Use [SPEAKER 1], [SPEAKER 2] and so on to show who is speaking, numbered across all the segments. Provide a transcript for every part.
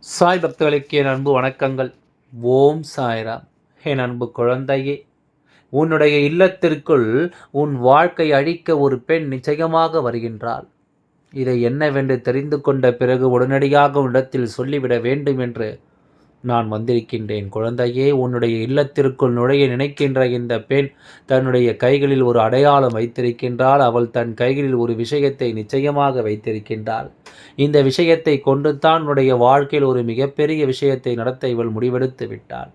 [SPEAKER 1] சாய் பக்தர்களுக்கு என் அன்பு வணக்கங்கள். ஓம் சாய்ராம். என் அன்பு குழந்தையே, உன்னுடைய இல்லத்திற்குள் உன் வாழ்க்கை அழிக்க ஒரு பெண் நிச்சயமாக வருகின்றாள். இதை என்னவென்று தெரிந்து கொண்ட பிறகு உடனடியாக உன்னிடத்தில் சொல்லிவிட வேண்டும் என்று நான் வந்திருக்கின்றேன். குழந்தையே, உன்னுடைய இல்லத்திற்குள் நுழைய நினைக்கின்ற இந்த பெண் தன்னுடைய கைகளில் ஒரு அடையாளம் வைத்திருக்கின்றாள். அவள் தன் கைகளில் ஒரு விஷயத்தை நிச்சயமாக வைத்திருக்கின்றாள். இந்த விஷயத்தை கொண்டு தான் உன்னுடைய வாழ்க்கையில் ஒரு மிகப்பெரிய விஷயத்தை நடத்த இவள் முடிவெடுத்து விட்டாள்.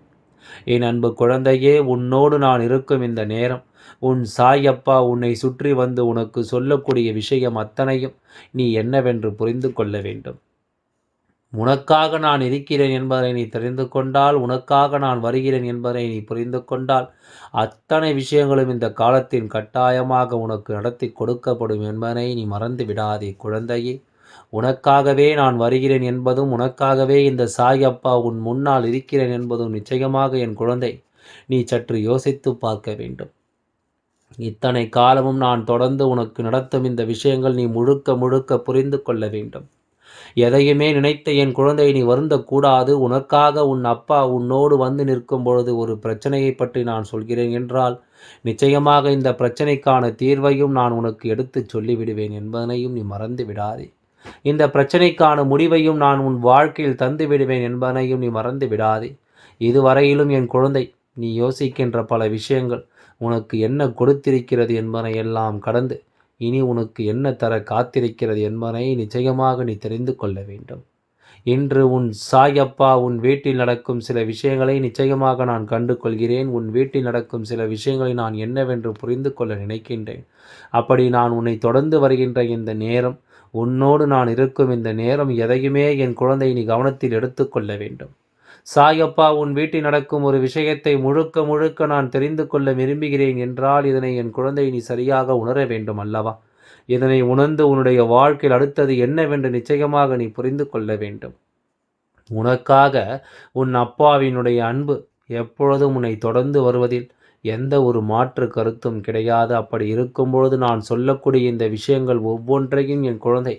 [SPEAKER 1] என் அன்பு குழந்தையே, உன்னோடு நான் இருக்கும் இந்த நேரம், உன் சாயப்பா உன்னை சுற்றி வந்து உனக்கு சொல்லக்கூடிய விஷயம் அத்தனையும் நீ என்னவென்று புரிந்து கொள்ள வேண்டும். உனக்காக நான் இருக்கிறேன் என்பதை நீ தெரிந்து கொண்டால், உனக்காக நான் வருகிறேன் என்பதை நீ புரிந்து கொண்டால், அத்தனை விஷயங்களும் இந்த காலத்தின் கட்டாயமாக உனக்கு நடத்தி கொடுக்கப்படும் என்பதை நீ மறந்து விடாதே குழந்தையே. உனக்காகவே நான் வருகிறேன் என்பதும், உனக்காகவே இந்த சாயப்பா உன் முன்னால் இருக்கிறேன் என்பதும் நிச்சயமாக என் குழந்தை நீ சற்று யோசித்து பார்க்க வேண்டும். இத்தனை காலமும் நான் தொடர்ந்து உனக்கு நடத்தும் இந்த விஷயங்கள் நீ முழுக்க முழுக்க புரிந்து கொள்ள வேண்டும். எதையுமே நினைத்த என் குழந்தை நீ வருந்தக்கூடாது. உனக்காக உன் அப்பா உன்னோடு வந்து நிற்கும் பொழுது ஒரு பிரச்சனையை பற்றி நான் சொல்கிறேன் என்றால், நிச்சயமாக இந்த பிரச்சனைக்கான தீர்வையும் நான் உனக்கு எடுத்துச் சொல்லிவிடுவேன் என்பதனையும் நீ மறந்து விடாதே. இந்த பிரச்சனைக்கான முடிவையும் நான் உன் வாழ்க்கையில் தந்து விடுவேன் என்பதனையும் நீ மறந்து விடாதே. இதுவரையிலும் என் குழந்தை நீ யோசிக்கின்ற பல விஷயங்கள் உனக்கு என்ன கொடுத்திருக்கிறது என்பதையெல்லாம் கடந்து இனி உனக்கு என்ன தர காத்திருக்கிறது என்பதை நிச்சயமாக நீ தெரிந்து கொள்ள வேண்டும். இன்று உன் சாயப்பா உன் வீட்டில் நடக்கும் சில விஷயங்களை நிச்சயமாக நான் கண்டு கொள்கிறேன். உன் வீட்டில் நடக்கும் சில விஷயங்களை நான் என்னவென்று புரிந்து கொள்ள நினைக்கின்றேன். அப்படி நான் உன்னை தொடர்ந்து வருகின்ற இந்த நேரம், உன்னோடு நான் இருக்கும் இந்த நேரம் எதையுமே என் குழந்தை நீ கவனத்தில் எடுத்துக்கொள்ள வேண்டும். சாயப்பா உன் வீட்டில் நடக்கும் ஒரு விஷயத்தை முழுக்க முழுக்க நான் தெரிந்து கொள்ள விரும்புகிறேன் என்றால், இதனை என் குழந்தை நீ சரியாக உணர வேண்டும் அல்லவா? இதனை உணர்ந்து உன்னுடைய வாழ்க்கையில் அடுத்தது என்னவென்று நிச்சயமாக நீ புரிந்து கொள்ள வேண்டும். உனக்காக உன் அப்பாவினுடைய அன்பு எப்பொழுதும் உன்னை தொடர்ந்து வருவதில் எந்த ஒரு மாற்று கருத்தும் கிடையாது. அப்படி இருக்கும்பொழுது நான் சொல்லக்கூடிய இந்த விஷயங்கள் ஒவ்வொன்றையும் என் குழந்தை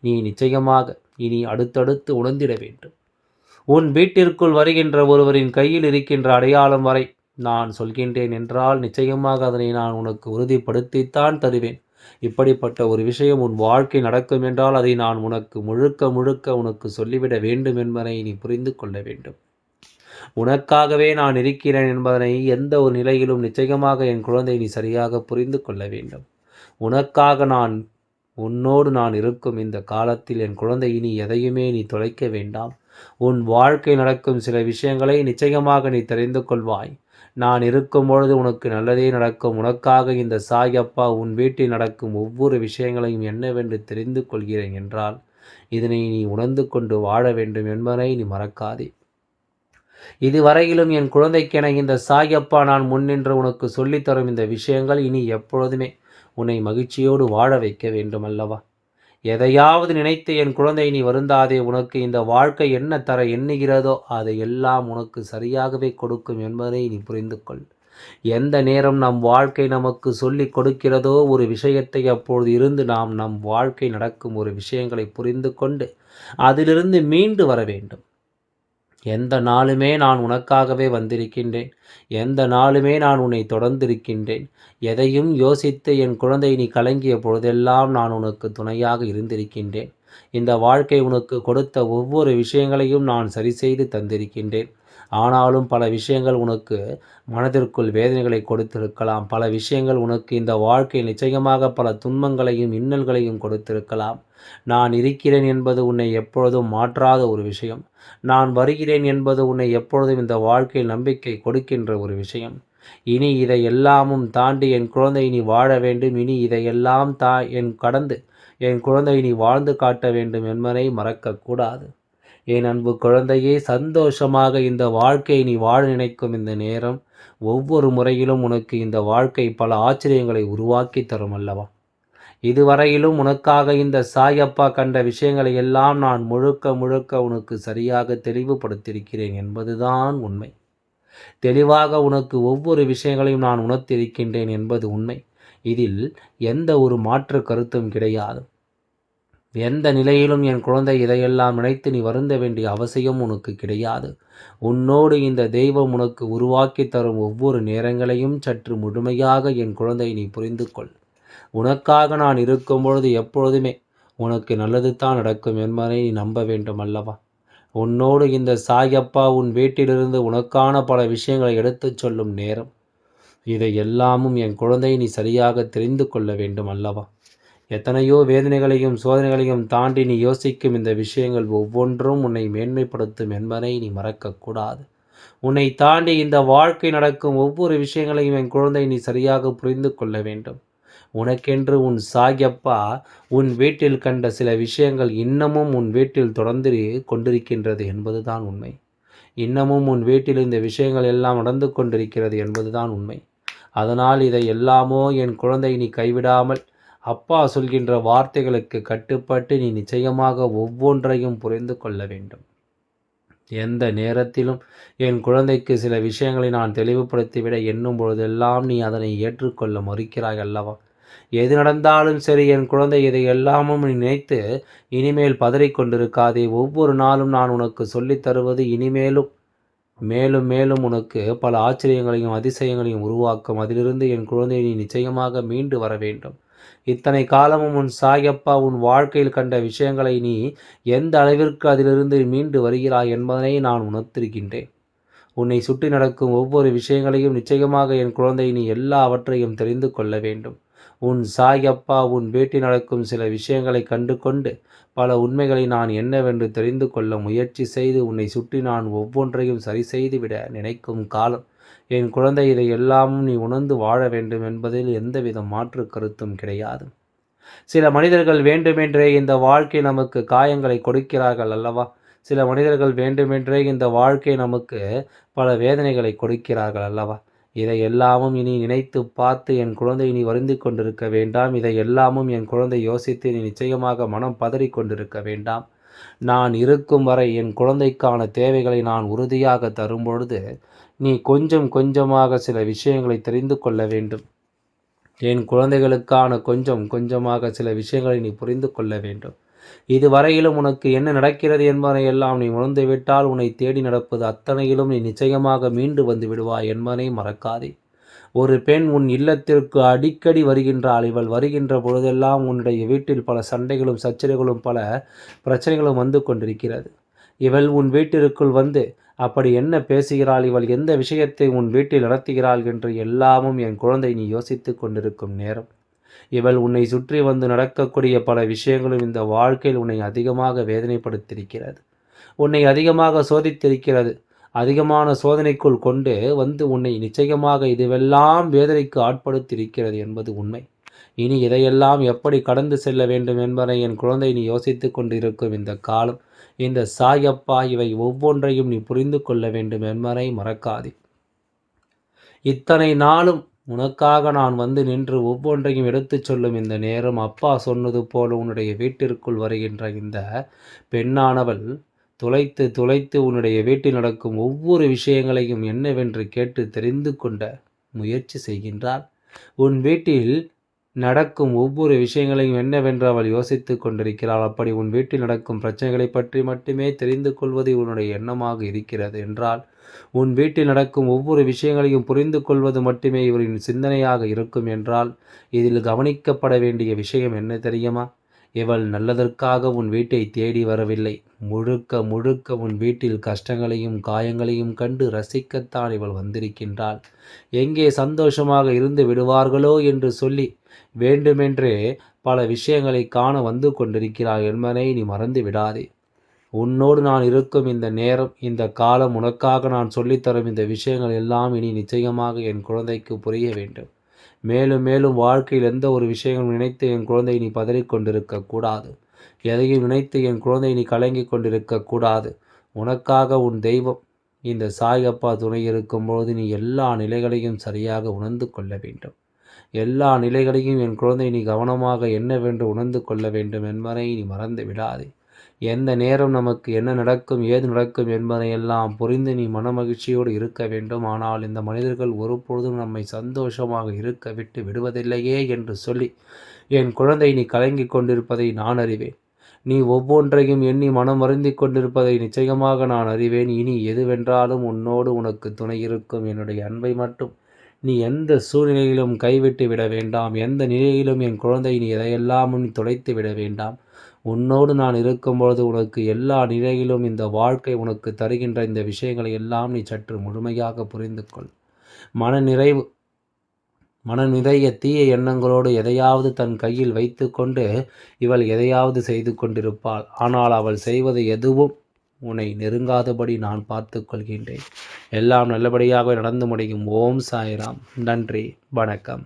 [SPEAKER 1] நீ நிச்சயமாக இனி அடுத்தடுத்து உணர்ந்திட வேண்டும். உன் வீட்டிற்குள் வருகின்ற ஒருவரின் கையில் இருக்கின்ற அடையாளம் வரை நான் சொல்கின்றேன் என்றால், நிச்சயமாக அதனை நான் உனக்கு உறுதிப்படுத்தித்தான் தருவேன். இப்படிப்பட்ட ஒரு விஷயம் உன் வாழ்க்கை நடக்கும் என்றால், அதை நான் உனக்கு முழுக்க முழுக்க உனக்கு சொல்லிவிட வேண்டும் என்பதை நீ புரிந்து கொள்ள வேண்டும். உனக்காகவே நான் இருக்கிறேன் என்பதனை எந்த ஒரு நிலையிலும் நிச்சயமாக என் குழந்தை நீ சரியாக புரிந்து கொள்ள வேண்டும். உனக்காக உன்னோடு நான் இருக்கும் இந்த காலத்தில் என் குழந்தை இனி எதையுமே நீ தொலைக்க வேண்டாம். உன் வாழ்க்கை நடக்கும் சில விஷயங்களை நிச்சயமாக நீ தெரிந்து கொள்வாய். நான் இருக்கும் பொழுது உனக்கு நல்லதே நடக்கும். உனக்காக இந்த சாயப்பா உன் வீட்டில் நடக்கும் ஒவ்வொரு விஷயங்களையும் என்னவென்று தெரிந்து கொள்கிறேன் என்றால், இதனை நீ உணர்ந்து கொண்டு வாழ வேண்டும் என்பதை நீ மறக்காதே. இதுவரையிலும் என் குழந்தைக்கென இந்த சாயப்பா நான் முன்னின்று உனக்கு சொல்லித்தரும் இந்த விஷயங்கள் இனி எப்பொழுதுமே உன்னை மகிழ்ச்சியோடு வாழ வைக்க வேண்டும் அல்லவா? எதையாவது நினைத்து என் குழந்தை நீ வருந்தாதே. உனக்கு இந்த வாழ்க்கை என்ன தர எண்ணுகிறதோ அதை எல்லாம் உனக்கு சரியாகவே கொடுக்கும் என்பதை நீ புரிந்து கொள். எந்த நேரம் நம் வாழ்க்கை நமக்கு சொல்லிக் கொடுக்கிறதோ ஒரு விஷயத்தை, அப்பொழுது இருந்து நாம் நம் வாழ்க்கை நடக்கும் ஒரு விஷயங்களை புரிந்து கொண்டு அதிலிருந்து மீண்டு வர வேண்டும். எந்த நாளுமே நான் உனக்காகவே வந்திருக்கின்றேன். எந்த நாளுமே நான் உன்னை தொடர்ந்திருக்கின்றேன். எதையும் யோசித்து என் குழந்தை நீ கலங்கிய பொழுதெல்லாம் நான் உனக்கு துணையாக இருந்திருக்கின்றேன். இந்த வாழ்க்கை உனக்கு கொடுத்த ஒவ்வொரு விஷயங்களையும் நான் சரி செய்து தந்திருக்கின்றேன். ஆனாலும் பல விஷயங்கள் உனக்கு மனதிற்குள் வேதனைகளை கொடுத்திருக்கலாம். பல விஷயங்கள் உனக்கு இந்த வாழ்க்கை நிச்சயமாக பல துன்பங்களையும் இன்னல்களையும் கொடுத்திருக்கலாம். நான் இருக்கிறேன் என்பது உன்னை எப்பொழுதும் மாற்றாத ஒரு விஷயம். நான் வருகிறேன் என்பது உன்னை எப்பொழுதும் இந்த வாழ்க்கையில் நம்பிக்கை கொடுக்கின்ற ஒரு விஷயம். இனி இதை எல்லாமும் தாண்டி என் குழந்தை நீ வாழ வேண்டும். இனி இதையெல்லாம் கடந்து என் குழந்தை நீ வாழ்ந்து காட்ட வேண்டும் என்பதை மறக்கக்கூடாது. என் அன்பு குழந்தையே, சந்தோஷமாக இந்த வாழ்க்கையை நீ வாழ நினைக்கும் இந்த நேரம், ஒவ்வொரு முறையிலும் உனக்கு இந்த வாழ்க்கை பல ஆச்சரியங்களை உருவாக்கி தரும் அல்லவா? இதுவரையிலும் உனக்காக இந்த சாயப்பா கண்ட விஷயங்களை எல்லாம் நான் முழுக்க முழுக்க உனக்கு சரியாக தெளிவுபடுத்தியிருக்கிறேன் என்பதுதான் உண்மை. தெளிவாக உனக்கு ஒவ்வொரு விஷயங்களையும் நான் உணர்த்தியிருக்கின்றேன் என்பது உண்மை. இதில் எந்த ஒரு மாற்று கருத்தும் கிடையாது. எந்த நிலையிலும் என் குழந்தை இதையெல்லாம் நினைத்து நீ வருந்த வேண்டிய அவசியம் உனக்கு கிடையாது. உன்னோடு இந்த தெய்வம் உனக்கு உருவாக்கி தரும் ஒவ்வொரு நேரங்களையும் சற்று முழுமையாக என் குழந்தை நீ புரிந்து கொள். உனக்காக நான் இருக்கும்பொழுது எப்பொழுதுமே உனக்கு நல்லது தான் நடக்கும் என்பதை நீ நம்ப வேண்டும் அல்லவா? உன்னோடு இந்த சாயப்பா உன் வீட்டிலிருந்து உனக்கான பல விஷயங்களை எடுத்துச் சொல்லும் நேரம். இதை எல்லாமும் என் குழந்தை நீ சரியாக தெரிந்து கொள்ள வேண்டும் அல்லவா? எத்தனையோ வேதனைகளையும் சோதனைகளையும் தாண்டி நீ யோசிக்கும் இந்த விஷயங்கள் ஒவ்வொன்றும் உன்னை மேன்மைப்படுத்தும் என்பதை நீ மறக்கக்கூடாது. உன்னை தாண்டி இந்த வாழ்க்கை நடக்கும் ஒவ்வொரு விஷயங்களையும் என் குழந்தை நீ சரியாக புரிந்து கொள்ள வேண்டும். உனக்கென்று உன் சாயப்பா உன் வீட்டில் கண்ட சில விஷயங்கள் இன்னமும் உன் வீட்டில் தொடர்ந்து கொண்டிருக்கின்றது என்பதுதான் உண்மை. இன்னமும் உன் வீட்டில் இந்த விஷயங்கள் எல்லாம் நடந்து கொண்டிருக்கிறது என்பதுதான் உண்மை. அதனால் இதை எல்லாமோ என் குழந்தை நீ கைவிடாமல் அப்பா சொல்கின்ற வார்த்தைகளுக்கு கட்டுப்பட்டு நீ நிச்சயமாக ஒவ்வொன்றையும் புரிந்து கொள்ள வேண்டும். எந்த நேரத்திலும் என் குழந்தைக்கு சில விஷயங்களை நான் தெளிவுபடுத்திவிட எண்ணும் பொழுதெல்லாம் நீ அதனை ஏற்றுக்கொள்ள மறுக்கிறாய் அல்லவா? எது நடந்தாலும் சரி என் குழந்தை இதை எல்லாமும் நினைத்து இனிமேல் பதறிக்கொண்டிருக்காதே. ஒவ்வொரு நாளும் நான் உனக்கு சொல்லித் தருவது இனிமேலும் மேலும் மேலும் உனக்கு பல ஆச்சரியங்களையும் அதிசயங்களையும் உருவாக்கும். அதிலிருந்து என் குழந்தை நீ நிச்சயமாக மீண்டு வர வேண்டும். இத்தனை காலமும் உன் சாயப்பா உன் வாழ்க்கையில் கண்ட விஷயங்களை நீ எந்த அளவிற்கு அதிலிருந்து மீண்டு வருகிறாய் என்பதனை நான் உணர்த்திருக்கின்றேன். உன்னை சுற்றி நடக்கும் ஒவ்வொரு விஷயங்களையும் நிச்சயமாக என் குழந்தை நீ எல்லாவற்றையும் தெரிந்து கொள்ள வேண்டும். உன் சாயப்பா உன் வீட்டில் நடக்கும் சில விஷயங்களை கண்டு கொண்டு பல உண்மைகளை நான் என்னவென்று தெரிந்து கொள்ள முயற்சி செய்து உன்னை சுற்றி நான் ஒவ்வொன்றையும் சரி செய்துவிட நினைக்கும் காலம் என் குழந்தை இதை எல்லாமும் நீ உணர்ந்து வாழ வேண்டும் என்பதில் எந்தவித மாற்று கருத்தும் கிடையாது. சில மனிதர்கள் வேண்டுமென்றே இந்த வாழ்க்கை நமக்கு காயங்களை கொடுக்கிறார்கள் அல்லவா? சில மனிதர்கள் வேண்டுமென்றே இந்த வாழ்க்கை நமக்கு பல வேதனைகளை கொடுக்கிறார்கள் அல்லவா? இதை எல்லாமும் இனி நினைத்து பார்த்து என் குழந்தை நீ வருந்திக் கொண்டிருக்க வேண்டாம். இதை எல்லாமும் என் குழந்தை யோசித்து நீ நிச்சயமாக மனம் பதறிக் கொண்டிருக்க வேண்டாம். நான் இருக்கும் வரை என் குழந்தைக்கான தேவைகளை நான் உறுதியாக தரும்பொழுது நீ கொஞ்சம் கொஞ்சமாக சில விஷயங்களை தெரிந்து கொள்ள வேண்டும். என் குழந்தைகளுக்கான கொஞ்சம் கொஞ்சமாக சில விஷயங்களை நீ புரிந்து கொள்ள வேண்டும். இதுவரையிலும் உனக்கு என்ன நடக்கிறது என்பதையெல்லாம் நீ உணர்ந்துவிட்டால் உன்னை தேடி நடப்பது அத்தனையிலும் நீ நிச்சயமாக மீண்டு வந்து விடுவாய் என்பதை மறக்காதே. ஒரு பெண் உன் இல்லத்திற்கு அடிக்கடி வருகின்றாள். இவள் வருகின்ற பொழுதெல்லாம் உன்னுடைய வீட்டில் பல சண்டைகளும் சச்சரவுகளும் பல பிரச்சனைகளும் வந்து கொண்டிருக்கிறது. இவள் உன் வீட்டிற்குள் வந்து அப்படி என்ன பேசுகிறாள், இவள் எந்த விஷயத்தை உன் வீட்டில் நடத்துகிறாள் என்று எல்லாமும் என் குழந்தை நீ யோசித்து கொண்டிருக்கும் நேரம். இவள் உன்னை சுற்றி வந்து நடக்கக்கூடிய பல விஷயங்களும் இந்த வாழ்க்கையில் உன்னை அதிகமாக வேதனைப்படுத்தியிருக்கிறது. உன்னை அதிகமாக சோதித்திருக்கிறது. அதிகமான சோதனைக்குள் கொண்டு வந்து உன்னை நிச்சயமாக இதுவெல்லாம் வேதனைக்கு ஆட்படுத்தியிருக்கிறது என்பது உண்மை. இனி இதையெல்லாம் எப்படி கடந்து செல்ல வேண்டும் என்பதை என் குழந்தை நீ யோசித்து கொண்டிருக்கும் இந்த காலம், இந்த சாயப்பா இவை ஒவ்வொன்றையும் நீ புரிந்து கொள்ள வேண்டும் என்பதை மறக்காதே. இத்தனை நாளும் உனக்காக நான் வந்து நின்று ஒவ்வொன்றையும் எடுத்துச் சொல்லும் இந்த நேரம், அப்பா சொன்னது போல உன்னுடைய வீட்டிற்குள் வருகின்ற இந்த பெண்ணானவள் துளைத்து துளைத்து உன்னுடைய வீட்டில் நடக்கும் ஒவ்வொரு விஷயங்களையும் என்னவென்று கேட்டு தெரிந்து கொண்ட முயற்சி செய்கின்றாள். உன் வீட்டில் நடக்கும் ஒவ்வொரு விஷயங்களையும் என்னவென்று அவள் யோசித்து கொண்டிருக்கிறாள். அப்படி உன் வீட்டில் நடக்கும் பிரச்சனைகளை பற்றி மட்டுமே தெரிந்து கொள்வது உன்னுடைய எண்ணமாக இருக்கிறது என்றால், உன் வீட்டில் நடக்கும் ஒவ்வொரு விஷயங்களையும் புரிந்து கொள்வது மட்டுமே இவரின் சிந்தனையாக இருக்கும் என்றால், இதில் கவனிக்கப்பட வேண்டிய விஷயம் என்ன தெரியுமா? இவள் நல்லதற்காக உன் வீட்டை தேடி வரவில்லை. முழுக்க முழுக்க உன் வீட்டில் கஷ்டங்களையும் காயங்களையும் கண்டு ரசிக்கத்தான் இவள் வந்திருக்கின்றாள். எங்கே சந்தோஷமாக இருந்து விடுவார்களோ என்று சொல்லி வேண்டுமென்றே பல விஷயங்களை காண வந்து கொண்டிருக்கிறாய் என்பதை நீ மறந்து விடாதே. உன்னோடு நான் இருக்கும் இந்த நேரம், இந்த காலம், உனக்காக நான் சொல்லித்தரும் இந்த விஷயங்கள் எல்லாம் இனி நிச்சயமாக என் குழந்தைக்கு புரிய வேண்டும். மேலும் மேலும் வாழ்க்கையில் எந்த ஒரு விஷயங்களும் நினைத்து என் குழந்தை நீ பதறிக்கொண்டிருக்க கூடாது. எதையும் நினைத்து என் குழந்தை நீ கலங்கி கொண்டிருக்க கூடாது. உனக்காக உன் தெய்வம் இந்த சாயப்பா துணை இருக்கும்போது நீ எல்லா நிலைகளையும் சரியாக உணர்ந்து கொள்ள வேண்டும். எல்லா நிலைகளையும் என் குழந்தை நீ கவனமாக என்னவென்று உணர்ந்து கொள்ள வேண்டும் என்பதை நீ மறந்து விடாதே. எந்த நேரம் நமக்கு என்ன நடக்கும் ஏது நடக்கும் என்பதையெல்லாம் புரிந்து நீ மனமகிழ்ச்சியோடு இருக்க வேண்டும். ஆனால் இந்த மனிதர்கள் ஒருபொழுதும் நம்மை சந்தோஷமாக இருக்க விட்டு விடுவதில்லையே என்று சொல்லி என் குழந்தை நீ கலங்கிக் கொண்டிருப்பதை நான் அறிவேன். நீ ஒவ்வொன்றையும் எண்ணி மனம் வருந்திக் கொண்டிருப்பதை நிச்சயமாக நான் அறிவேன். இனி எதுவென்றாலும் உன்னோடு உனக்கு துணை இருக்கும் என்னுடைய அன்பை மட்டும் நீ எந்த சூழ்நிலையிலும் கைவிட்டு விட வேண்டாம். எந்த நிலையிலும் என் குழந்தை நீ எதையெல்லாம் நீ தொலைத்து விட வேண்டாம். உன்னோடு நான் இருக்கும்பொழுது உனக்கு எல்லா நிலையிலும் இந்த வாழ்க்கை உனக்கு தருகின்ற இந்த விஷயங்களை எல்லாம் நீ சற்று முழுமையாக புரிந்து கொள். மன நிறைய தீய எண்ணங்களோடு எதையாவது தன் கையில் வைத்து கொண்டு இவள் எதையாவது செய்து கொண்டிருப்பாள். ஆனால் அவள் செய்வது எதுவும் உன்னை நெருங்காதபடி நான் பார்த்து கொள்கின்றேன். எல்லாம் நல்லபடியாக நடந்து முடியும். ஓம் சாய்ராம். நன்றி. வணக்கம்.